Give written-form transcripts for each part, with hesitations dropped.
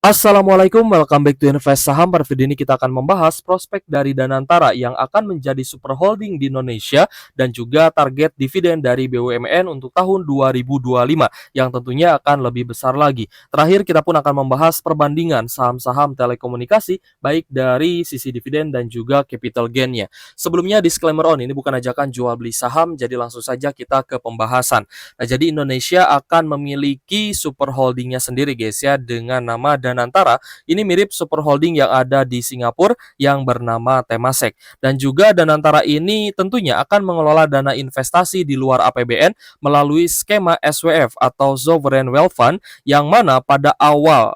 Assalamualaikum, welcome back to Invest Saham. Pada video ini kita akan membahas prospek dari Danantara yang akan menjadi super holding di Indonesia dan juga target dividen dari BUMN untuk tahun 2025 yang tentunya akan lebih besar lagi. Terakhir kita pun akan membahas perbandingan saham-saham telekomunikasi baik dari sisi dividen dan juga capital gain-nya. Sebelumnya disclaimer on, ini bukan ajakan jual beli saham, jadi langsung saja kita ke pembahasan. Nah, jadi Indonesia akan memiliki super holdingnya sendiri guys ya dengan nama Danantara. Ini mirip super holding yang ada di Singapura yang bernama Temasek. Dan juga Danantara ini tentunya akan mengelola dana investasi di luar APBN melalui skema SWF atau Sovereign Wealth Fund yang mana pada awal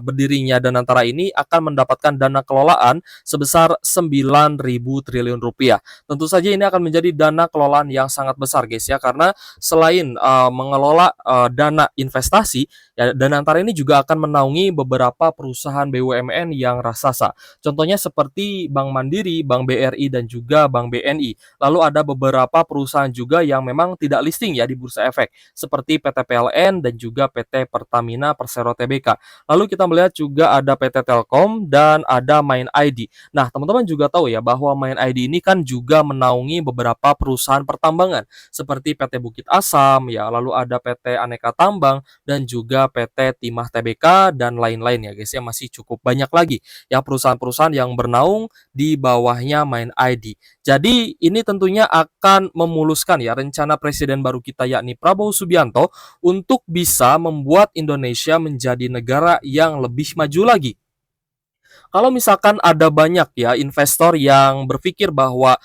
berdirinya Danantara ini akan mendapatkan dana kelolaan sebesar 9.000 triliun rupiah. Tentu saja ini akan menjadi dana kelolaan yang sangat besar guys ya, karena selain mengelola dana investasi, ya, Danantara ini juga akan menaungi beberapa perusahaan BUMN yang raksasa. Contohnya seperti Bank Mandiri, Bank BRI, dan juga Bank BNI. Lalu ada beberapa perusahaan juga yang memang tidak listing ya di Bursa Efek, seperti PT PLN dan juga PT Pertamina Persero Tbk. Lalu kita melihat juga ada PT Telkom dan ada Main ID. Nah, teman-teman juga tahu ya bahwa Main ID ini kan juga menaungi beberapa perusahaan pertambangan seperti PT Bukit Asam ya, lalu ada PT Aneka Tambang dan juga PT Timah Tbk dan lain-lain ya guys ya, masih cukup banyak lagi ya perusahaan-perusahaan yang bernaung di bawahnya Main ID. Jadi ini tentunya akan memuluskan ya rencana presiden baru kita yakni Prabowo Subianto untuk bisa membuat Indonesia menjadi negara yang lebih maju lagi. Kalau misalkan ada banyak ya investor yang berpikir bahwa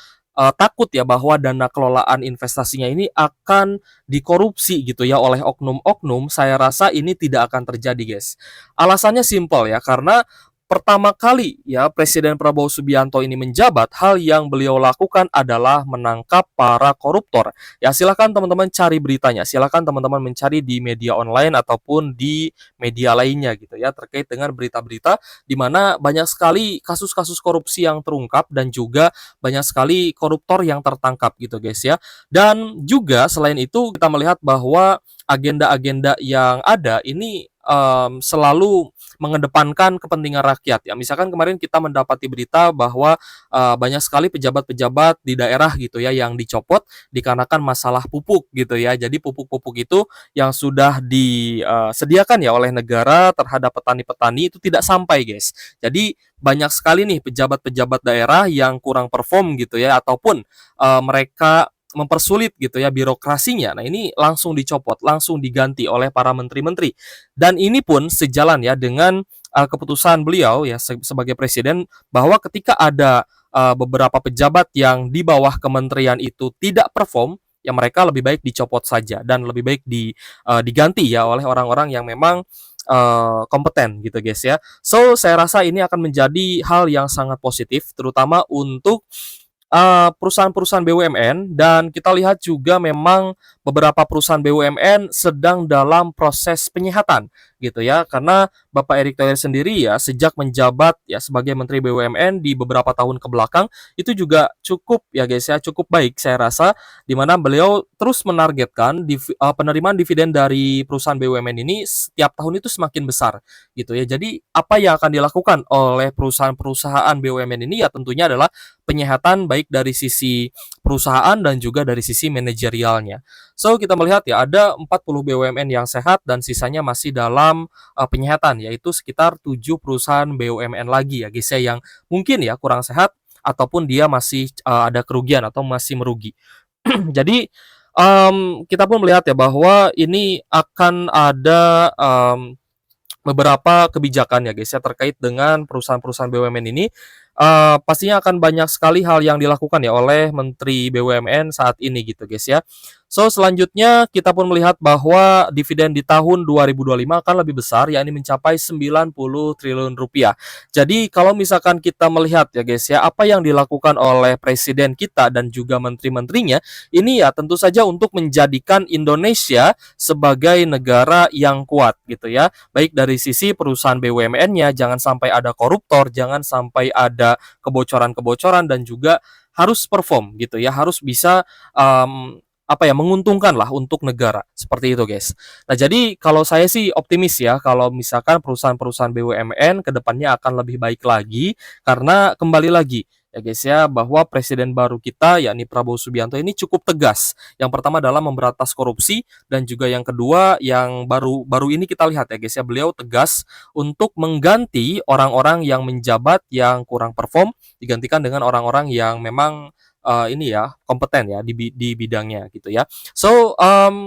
takut ya bahwa dana kelolaan investasinya ini akan dikorupsi gitu ya oleh oknum-oknum, saya rasa ini tidak akan terjadi, guys. Alasannya simpel ya, karena pertama kali ya Presiden Prabowo Subianto ini menjabat, hal yang beliau lakukan adalah menangkap para koruptor. Ya silakan teman-teman cari beritanya, silakan teman-teman mencari di media online ataupun di media lainnya gitu ya terkait dengan berita-berita di mana banyak sekali kasus-kasus korupsi yang terungkap dan juga banyak sekali koruptor yang tertangkap gitu guys ya. Dan juga selain itu kita melihat bahwa agenda-agenda yang ada ini selalu mengedepankan kepentingan rakyat ya. Misalkan kemarin kita mendapati berita bahwa banyak sekali pejabat-pejabat di daerah gitu ya yang dicopot dikarenakan masalah pupuk gitu ya. Jadi pupuk-pupuk itu yang sudah disediakan ya oleh negara terhadap petani-petani itu tidak sampai guys. Jadi banyak sekali nih pejabat-pejabat daerah yang kurang perform gitu ya, ataupun mereka mempersulit gitu ya birokrasinya. Nah, ini langsung dicopot, langsung diganti oleh para menteri-menteri. Dan ini pun sejalan ya dengan keputusan beliau ya sebagai presiden bahwa ketika ada beberapa pejabat yang di bawah kementerian itu tidak perform, ya mereka lebih baik dicopot saja dan lebih baik diganti ya oleh orang-orang yang memang kompeten gitu guys ya. So saya rasa ini akan menjadi hal yang sangat positif terutama untuk perusahaan-perusahaan BUMN, dan kita lihat juga memang beberapa perusahaan BUMN sedang dalam proses penyehatan gitu ya, karena Bapak Erick Thohir sendiri ya sejak menjabat ya sebagai Menteri BUMN di beberapa tahun ke belakang itu juga cukup ya guys ya, cukup baik saya rasa, di mana beliau terus menargetkan penerimaan dividen dari perusahaan BUMN ini setiap tahun itu semakin besar gitu ya. Jadi apa yang akan dilakukan oleh perusahaan-perusahaan BUMN ini ya tentunya adalah penyehatan baik dari sisi perusahaan dan juga dari sisi manajerialnya. So kita melihat ya ada 40 BUMN yang sehat dan sisanya masih dalam penyehatan, yaitu sekitar 7 perusahaan BUMN lagi ya guys ya yang mungkin ya kurang sehat ataupun dia masih ada kerugian atau masih merugi. Jadi kita pun melihat ya bahwa ini akan ada beberapa kebijakan ya guys ya terkait dengan perusahaan-perusahaan BUMN ini. Pastinya akan banyak sekali hal yang dilakukan ya oleh Menteri BUMN saat ini gitu guys ya. So selanjutnya kita pun melihat bahwa dividen di tahun 2025 akan lebih besar, yakni mencapai 90 triliun rupiah. Jadi kalau misalkan kita melihat ya guys ya apa yang dilakukan oleh presiden kita dan juga menteri-menterinya, ini ya tentu saja untuk menjadikan Indonesia sebagai negara yang kuat gitu ya. Baik dari sisi perusahaan BUMN-nya, jangan sampai ada koruptor, jangan sampai ada kebocoran-kebocoran, dan juga harus perform gitu ya, harus bisa apa ya, menguntungkan lah untuk negara, seperti itu, guys. Nah, jadi kalau saya sih optimis ya, kalau misalkan perusahaan-perusahaan BUMN ke depannya akan lebih baik lagi, karena kembali lagi, ya guys ya, bahwa presiden baru kita, yakni Prabowo Subianto ini cukup tegas. Yang pertama adalah memberantas korupsi, dan juga yang kedua, yang baru ini kita lihat ya guys ya, beliau tegas untuk mengganti orang-orang yang menjabat yang kurang perform, digantikan dengan orang-orang yang memang ini ya kompeten ya di bidangnya gitu ya. So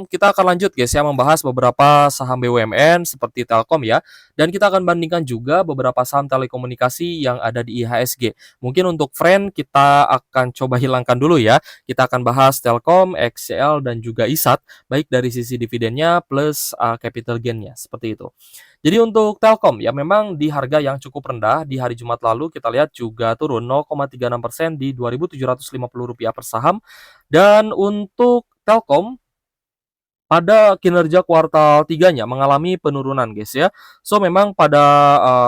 kita akan lanjut guys ya membahas beberapa saham BUMN seperti Telkom ya, dan kita akan bandingkan juga beberapa saham telekomunikasi yang ada di IHSG. Mungkin untuk friend kita akan coba hilangkan dulu ya. Kita akan bahas Telkom, XCL dan juga ISAT baik dari sisi dividennya plus capital gain-nya seperti itu. Jadi untuk Telkom ya memang di harga yang cukup rendah di hari Jumat lalu kita lihat juga turun 0,36% di Rp2.750 per saham. Dan untuk Telkom pada kinerja kuartal 3-nya mengalami penurunan guys ya. So memang pada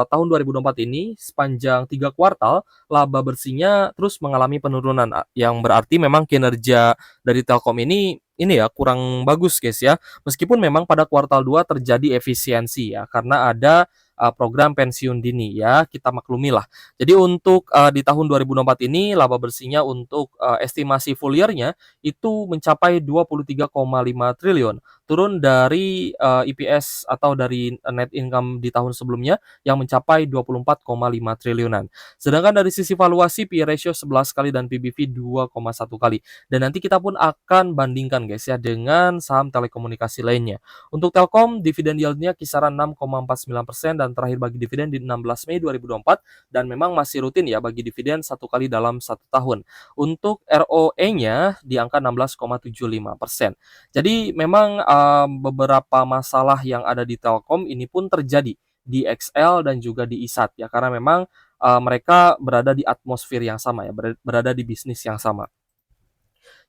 tahun 2024 ini sepanjang 3 kuartal laba bersihnya terus mengalami penurunan yang berarti memang kinerja dari Telkom ini ya kurang bagus guys ya. Meskipun memang pada kuartal 2 terjadi efisiensi ya karena ada program pensiun dini ya, kita maklumilah. Jadi untuk di tahun 2024 ini laba bersihnya untuk estimasi full year-nya itu mencapai 23,5 triliun, turun dari EPS atau dari net income di tahun sebelumnya yang mencapai 24,5 triliunan. Sedangkan dari sisi valuasi PE ratio 11 kali dan PBV 2,1 kali. Dan nanti kita pun akan bandingkan guys ya dengan saham telekomunikasi lainnya. Untuk Telkom dividen yield-nya kisaran 6,49% dan terakhir bagi dividen di 16 Mei 2024 dan memang masih rutin ya bagi dividen 1 kali dalam 1 tahun. Untuk ROE-nya di angka 16,75%. Jadi memang beberapa masalah yang ada di Telkom ini pun terjadi di XL dan juga di ISAT ya karena memang mereka berada di atmosfer yang sama ya, berada di bisnis yang sama.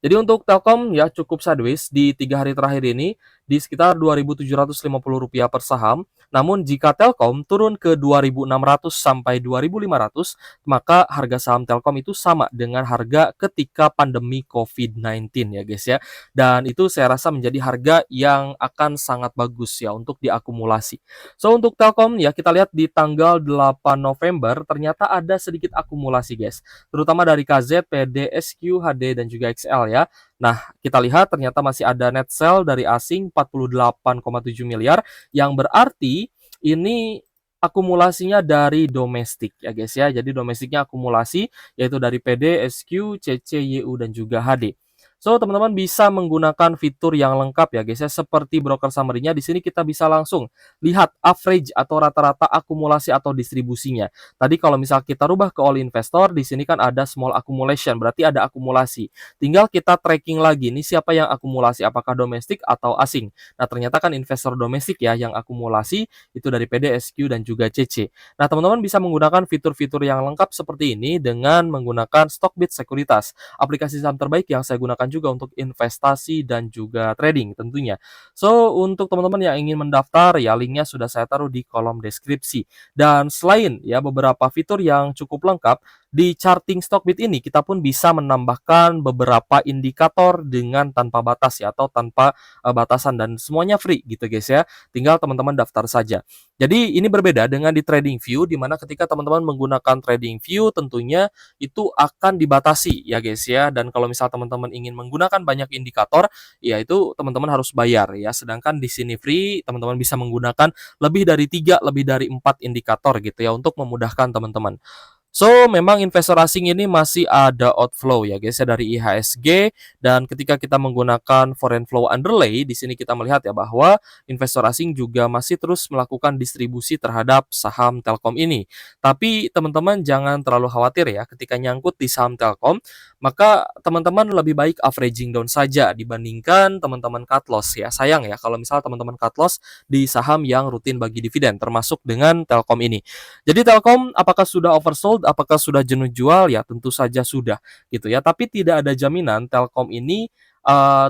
Jadi untuk Telkom ya cukup sideways di 3 hari terakhir ini di sekitar Rp2.750 per saham. Namun jika Telkom turun ke 2.600 sampai 2.500, maka harga saham Telkom itu sama dengan harga ketika pandemi COVID-19 ya guys ya. Dan itu saya rasa menjadi harga yang akan sangat bagus ya untuk diakumulasi. So untuk Telkom ya kita lihat di tanggal 8 November ternyata ada sedikit akumulasi guys. Terutama dari KZ, PD, SQ, HD dan juga XL ya. Nah, kita lihat ternyata masih ada net sell dari asing 48,7 miliar yang berarti ini akumulasinya dari domestik ya guys ya. Jadi domestiknya akumulasi yaitu dari PD, SQ, CC, YU dan juga HD. So, teman-teman bisa menggunakan fitur yang lengkap ya guys ya, seperti broker summary-nya. Di sini kita bisa langsung lihat average atau rata-rata akumulasi atau distribusinya. Tadi kalau misal kita rubah ke all investor, di sini kan ada small accumulation, berarti ada akumulasi. Tinggal kita tracking lagi nih siapa yang akumulasi, apakah domestik atau asing. Nah, ternyata kan investor domestik ya yang akumulasi itu dari PD, SQ dan juga CC. Nah, teman-teman bisa menggunakan fitur-fitur yang lengkap seperti ini dengan menggunakan Stockbit Sekuritas, aplikasi saham terbaik yang saya gunakan juga untuk investasi dan juga trading tentunya. So, untuk teman-teman yang ingin mendaftar ya linknya sudah saya taruh di kolom deskripsi. Dan selain ya beberapa fitur yang cukup lengkap, di charting Stockbit ini kita pun bisa menambahkan beberapa indikator dengan tanpa batas ya atau tanpa batasan dan semuanya free gitu guys ya. Tinggal teman-teman daftar saja. Jadi ini berbeda dengan di TradingView di mana ketika teman-teman menggunakan TradingView tentunya itu akan dibatasi ya guys ya. Dan kalau misal teman-teman ingin menggunakan banyak indikator, ya itu teman-teman harus bayar ya. Sedangkan di sini free, teman-teman bisa menggunakan lebih dari 3, lebih dari 4 indikator gitu ya untuk memudahkan teman-teman. So, memang investor asing ini masih ada outflow ya guys ya dari IHSG, dan ketika kita menggunakan foreign flow underlay di sini kita melihat ya bahwa investor asing juga masih terus melakukan distribusi terhadap saham Telkom ini. Tapi teman-teman jangan terlalu khawatir ya ketika nyangkut di saham Telkom, maka teman-teman lebih baik averaging down saja dibandingkan teman-teman cut loss ya. Sayang ya kalau misal teman-teman cut loss di saham yang rutin bagi dividen termasuk dengan Telkom ini. Jadi Telkom apakah sudah oversold, apakah sudah jenuh jual? Ya tentu saja sudah gitu ya. Tapi tidak ada jaminan Telkom ini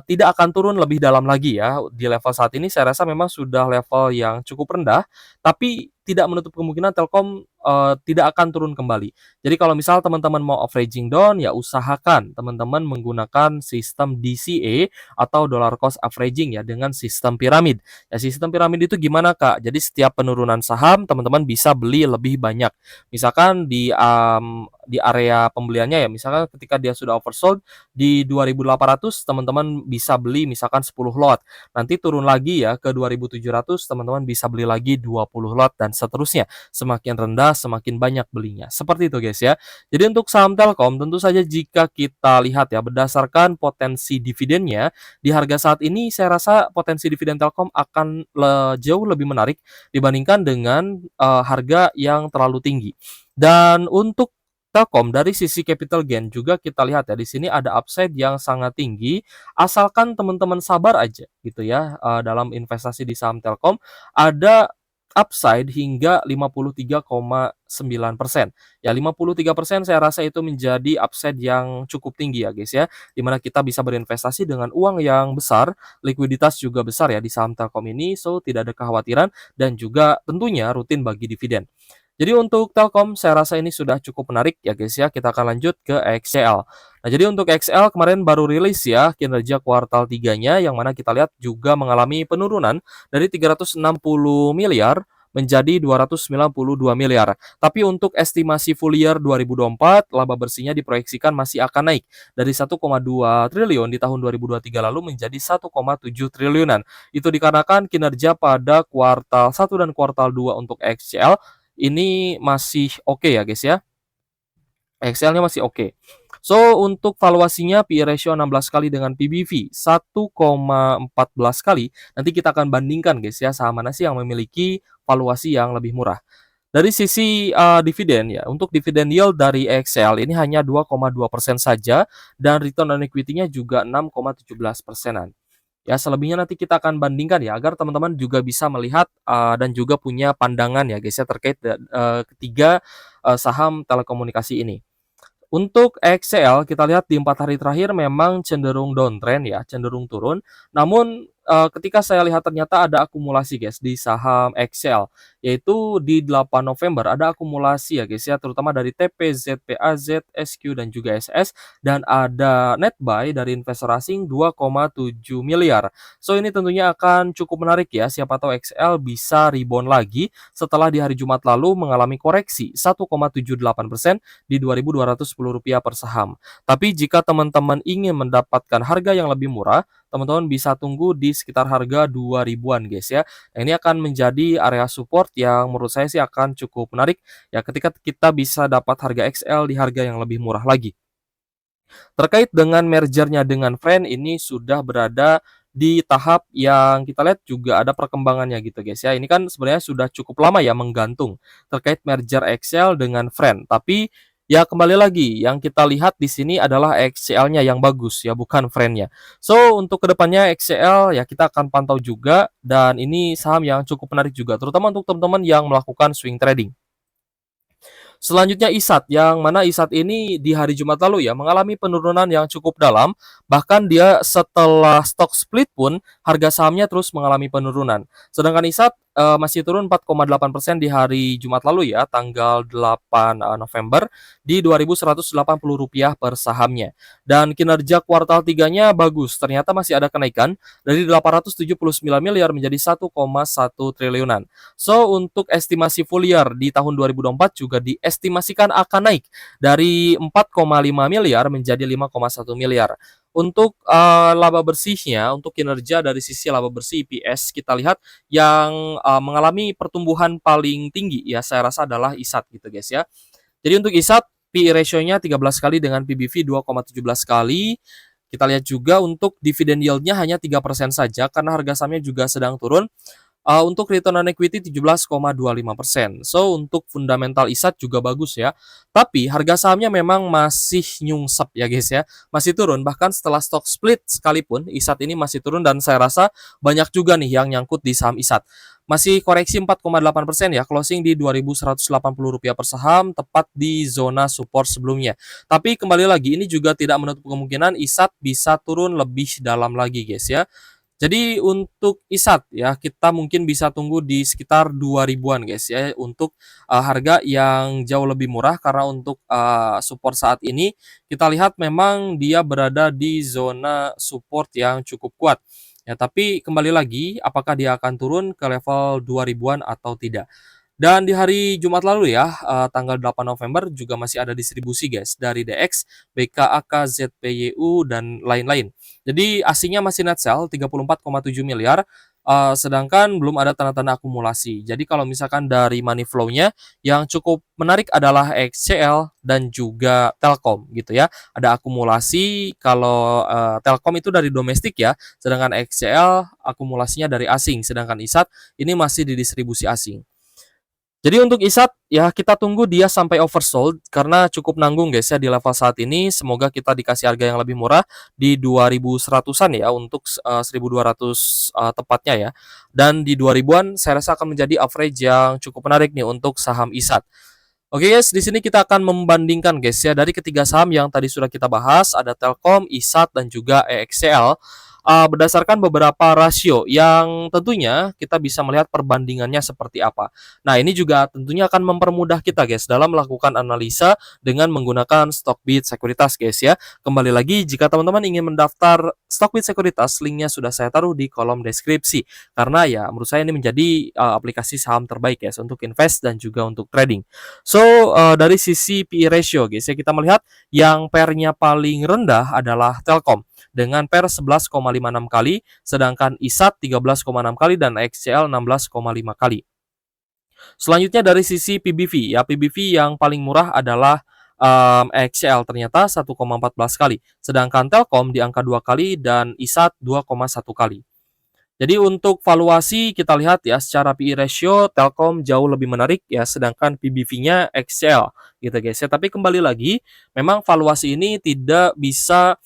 tidak akan turun lebih dalam lagi ya. Di level saat ini saya rasa memang sudah level yang cukup rendah, tapi tidak menutup kemungkinan Telkom tidak akan turun kembali. Jadi kalau misal teman-teman mau averaging down, ya usahakan teman-teman menggunakan sistem DCA atau dollar cost averaging ya dengan sistem piramid. Ya sistem piramid itu gimana Kak? Jadi setiap penurunan saham teman-teman bisa beli lebih banyak. Misalkan di area pembeliannya ya, misalkan ketika dia sudah oversold di 2.800 teman-teman bisa beli misalkan 10 lot. Nanti turun lagi ya ke 2.700 teman-teman bisa beli lagi 20 lot dan seterusnya. Semakin rendah semakin banyak belinya. Seperti itu guys ya. Jadi untuk saham Telkom tentu saja jika kita lihat ya berdasarkan potensi dividennya di harga saat ini saya rasa potensi dividen Telkom akan jauh lebih menarik dibandingkan dengan harga yang terlalu tinggi. Dan untuk Telkom dari sisi capital gain juga kita lihat ya di sini ada upside yang sangat tinggi asalkan teman-teman sabar aja gitu ya dalam investasi di saham Telkom ada upside hingga 53,9%. Ya 53% saya rasa itu menjadi upside yang cukup tinggi ya guys ya. Di mana kita bisa berinvestasi dengan uang yang besar, likuiditas juga besar ya di saham Telkom ini, so tidak ada kekhawatiran dan juga tentunya rutin bagi dividen. Jadi untuk Telkom saya rasa ini sudah cukup menarik ya guys ya. Kita akan lanjut ke XCL. Nah, jadi untuk XL kemarin baru rilis ya kinerja kuartal 3-nya yang mana kita lihat juga mengalami penurunan dari 360 miliar menjadi 292 miliar. Tapi untuk estimasi full year 2024, laba bersihnya diproyeksikan masih akan naik dari 1,2 triliun di tahun 2023 lalu menjadi 1,7 triliunan. Itu dikarenakan kinerja pada kuartal 1 dan kuartal 2 untuk XCL ini masih oke ya guys ya. Excel-nya masih oke. So, untuk valuasinya PE ratio 16 kali dengan PBV 1,14 kali. Nanti kita akan bandingkan guys ya, saham mana sih yang memiliki valuasi yang lebih murah. Dari sisi dividen ya, untuk dividen yield dari XL ini hanya 2,2% saja dan return on equity-nya juga 6,17%-an. Ya, selebihnya nanti kita akan bandingkan ya agar teman-teman juga bisa melihat dan juga punya pandangan ya guys ya terkait ketiga saham telekomunikasi ini. Untuk XCL kita lihat di 4 hari terakhir memang cenderung downtrend ya, cenderung turun. Namun ketika saya lihat ternyata ada akumulasi guys di saham XCL, yaitu di 8 November ada akumulasi ya guys ya, terutama dari TP, ZPAZ, SQ dan juga SS dan ada net buy dari investor asing 2,7 miliar. So ini tentunya akan cukup menarik ya, siapa tahu XL bisa rebound lagi setelah di hari Jumat lalu mengalami koreksi 1,78% di Rp2.210 per saham. Tapi jika teman-teman ingin mendapatkan harga yang lebih murah, teman-teman bisa tunggu di sekitar harga 2.000-an guys ya. Nah, ini akan menjadi area support yang menurut saya sih akan cukup menarik ya ketika kita bisa dapat harga XL di harga yang lebih murah lagi. Terkait dengan mergernya dengan Friend ini sudah berada di tahap yang kita lihat juga ada perkembangannya gitu guys ya. Ini kan sebenarnya sudah cukup lama ya menggantung terkait merger XL dengan Friend. Tapi ya kembali lagi yang kita lihat di sini adalah XCL-nya yang bagus ya, bukan Friend-nya. So untuk kedepannya XCL ya kita akan pantau juga dan ini saham yang cukup menarik juga, terutama untuk teman-teman yang melakukan swing trading. Selanjutnya ISAT, yang mana ISAT ini di hari Jumat lalu ya mengalami penurunan yang cukup dalam, bahkan dia setelah stock split pun harga sahamnya terus mengalami penurunan. Sedangkan ISAT masih turun 4,8% di hari Jumat lalu ya, tanggal 8 November di Rp2.180 per sahamnya. Dan kinerja kuartal 3-nya bagus, ternyata masih ada kenaikan dari 879 miliar menjadi 1,1 triliunan. So, untuk estimasi full year di tahun 2024 juga diestimasikan akan naik dari 4,5 miliar menjadi 5,1 miliar. Untuk laba bersihnya, untuk kinerja dari sisi laba bersih EPS kita lihat yang mengalami pertumbuhan paling tinggi ya saya rasa adalah ISAT gitu guys ya. Jadi untuk ISAT PE ratio-nya 13 kali dengan PBV 2,17 kali. Kita lihat juga untuk dividen yield-nya hanya 3% saja karena harga sahamnya juga sedang turun. Untuk return on equity 17,25%. So, untuk fundamental ISAT juga bagus ya. Tapi harga sahamnya memang masih nyungsep ya guys ya. Masih turun bahkan setelah stock split sekalipun ISAT ini masih turun dan saya rasa banyak juga nih yang nyangkut di saham ISAT. Masih koreksi 4,8% ya, closing di Rp2.180 per saham tepat di zona support sebelumnya. Tapi kembali lagi ini juga tidak menutup kemungkinan ISAT bisa turun lebih dalam lagi guys ya. Jadi untuk ISAT ya, kita mungkin bisa tunggu di sekitar 2000-an guys ya, untuk harga yang jauh lebih murah, karena untuk support saat ini kita lihat memang dia berada di zona support yang cukup kuat. Ya, tapi kembali lagi apakah dia akan turun ke level 2000-an atau tidak. Dan di hari Jumat lalu ya, tanggal 8 November juga masih ada distribusi guys dari DX, BKAK, ZPYU, dan lain-lain. Jadi asingnya masih net sell 34,7 miliar, sedangkan belum ada tanda-tanda akumulasi. Jadi kalau misalkan dari money flow-nya yang cukup menarik adalah XCL dan juga Telkom gitu ya. Ada akumulasi kalau Telkom itu dari domestik ya, sedangkan XCL akumulasinya dari asing, sedangkan ISAT ini masih di distribusi asing. Jadi untuk ISAT ya kita tunggu dia sampai oversold karena cukup nanggung guys ya di level saat ini. Semoga kita dikasih harga yang lebih murah di 2100-an ya untuk 1200 tepatnya ya. Dan di 2000-an saya rasa akan menjadi average yang cukup menarik nih untuk saham ISAT. Oke guys, di sini kita akan membandingkan guys ya dari ketiga saham yang tadi sudah kita bahas, ada Telkom, ISAT, dan juga EXCL. Berdasarkan beberapa rasio yang tentunya kita bisa melihat perbandingannya seperti apa. Nah, ini juga tentunya akan mempermudah kita guys dalam melakukan analisa dengan menggunakan Stockbit Sekuritas guys ya. Kembali lagi, jika teman-teman ingin mendaftar Stockbit Sekuritas, linknya sudah saya taruh di kolom deskripsi. Karena ya menurut saya ini menjadi aplikasi saham terbaik guys untuk invest dan juga untuk trading. So, dari sisi PE ratio guys ya, kita melihat yang pair-nya paling rendah adalah Telkom dengan pair 11,56 kali, sedangkan ISAT 13,6 kali dan XCL 16,5 kali. Selanjutnya dari sisi PBV ya, PBV yang paling murah adalah XCL ternyata 1,14 kali, sedangkan Telkom di angka 2 kali dan ISAT 2,1 kali. Jadi untuk valuasi kita lihat ya secara PE ratio Telkom jauh lebih menarik ya, sedangkan PBV-nya XCL gitu guys ya. Tapi kembali lagi memang valuasi ini tidak bisa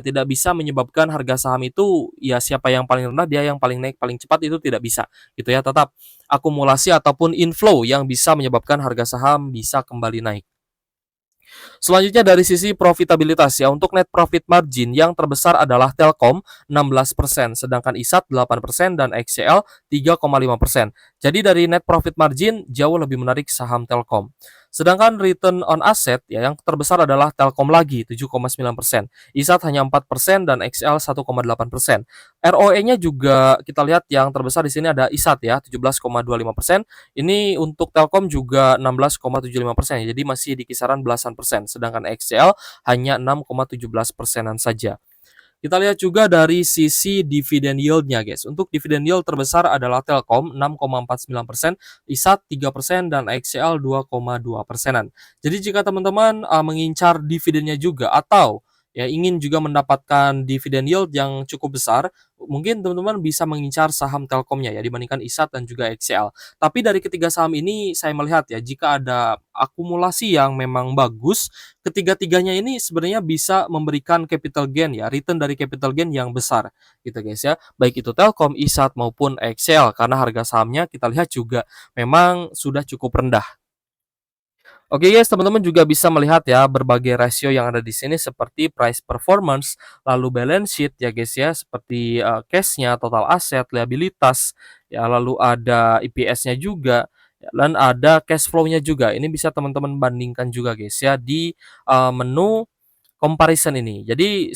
tidak bisa menyebabkan harga saham itu ya siapa yang paling rendah dia yang paling naik paling cepat, itu tidak bisa gitu ya. Tetap akumulasi ataupun inflow yang bisa menyebabkan harga saham bisa kembali naik. Selanjutnya dari sisi profitabilitas ya, untuk net profit margin yang terbesar adalah Telkom 16%, sedangkan ISAT 8% dan XCL 3,5%. Jadi dari net profit margin jauh lebih menarik saham Telkom. Sedangkan return on asset ya yang terbesar adalah Telkom lagi 7,9%, ISAT hanya 4% dan XCL 1,8%. ROE-nya juga kita lihat yang terbesar di sini ada ISAT ya 17,25%. Ini untuk Telkom juga 16,75%, jadi masih di kisaran belasan persen, sedangkan XCL hanya 6,17%-an saja. Kita lihat juga dari sisi dividen yield-nya guys. Untuk dividen yield terbesar adalah Telkom 6,49%, ISAT 3% dan XCL 2,2%-an. Jadi jika teman-teman mengincar dividennya juga atau ya ingin juga mendapatkan dividen yield yang cukup besar, mungkin teman-teman bisa mengincar saham Telkomnya ya dibandingkan ISAT dan juga XCL. Tapi dari ketiga saham ini saya melihat ya jika ada akumulasi yang memang bagus, ketiga-tiganya ini sebenarnya bisa memberikan capital gain ya, return dari capital gain yang besar gitu guys ya. Baik itu Telkom, ISAT maupun XCL karena harga sahamnya kita lihat juga memang sudah cukup rendah. Oke guys, teman-teman juga bisa melihat ya berbagai rasio yang ada di sini seperti price performance, lalu balance sheet ya guys ya, seperti cash-nya, total aset, liabilitas, ya lalu ada EPS-nya juga, ya, dan ada cash flow-nya juga. Ini bisa teman-teman bandingkan juga guys ya di menu comparison ini. Jadi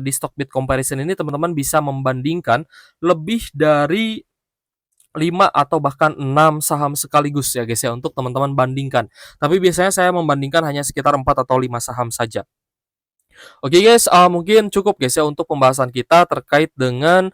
di Stockbit comparison ini teman-teman bisa membandingkan lebih dari 5 atau bahkan 6 saham sekaligus ya guys ya untuk teman-teman bandingkan. Tapi biasanya saya membandingkan hanya sekitar 4 atau 5 saham saja. Oke guys, mungkin cukup guys ya untuk pembahasan kita terkait dengan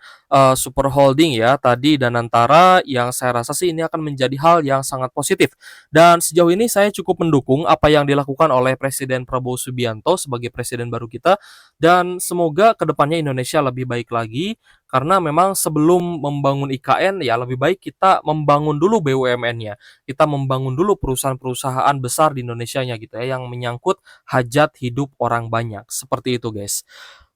super holding ya tadi Danantara, yang saya rasa sih ini akan menjadi hal yang sangat positif. Dan sejauh ini saya cukup mendukung apa yang dilakukan oleh Presiden Prabowo Subianto sebagai presiden baru kita, dan semoga kedepannya Indonesia lebih baik lagi, karena memang sebelum membangun IKN ya lebih baik kita membangun dulu BUMN-nya. Kita membangun dulu perusahaan-perusahaan besar di Indonesia-nya gitu ya yang menyangkut hajat hidup orang banyak. Seperti itu guys.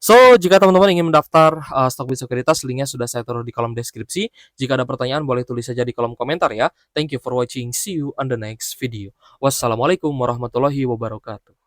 So, jika teman-teman ingin mendaftar Stockbit Sekuritas, linknya sudah saya taruh di kolom deskripsi. Jika ada pertanyaan, boleh tulis saja di kolom komentar ya. Thank you for watching. See you on the next video. Wassalamualaikum warahmatullahi wabarakatuh.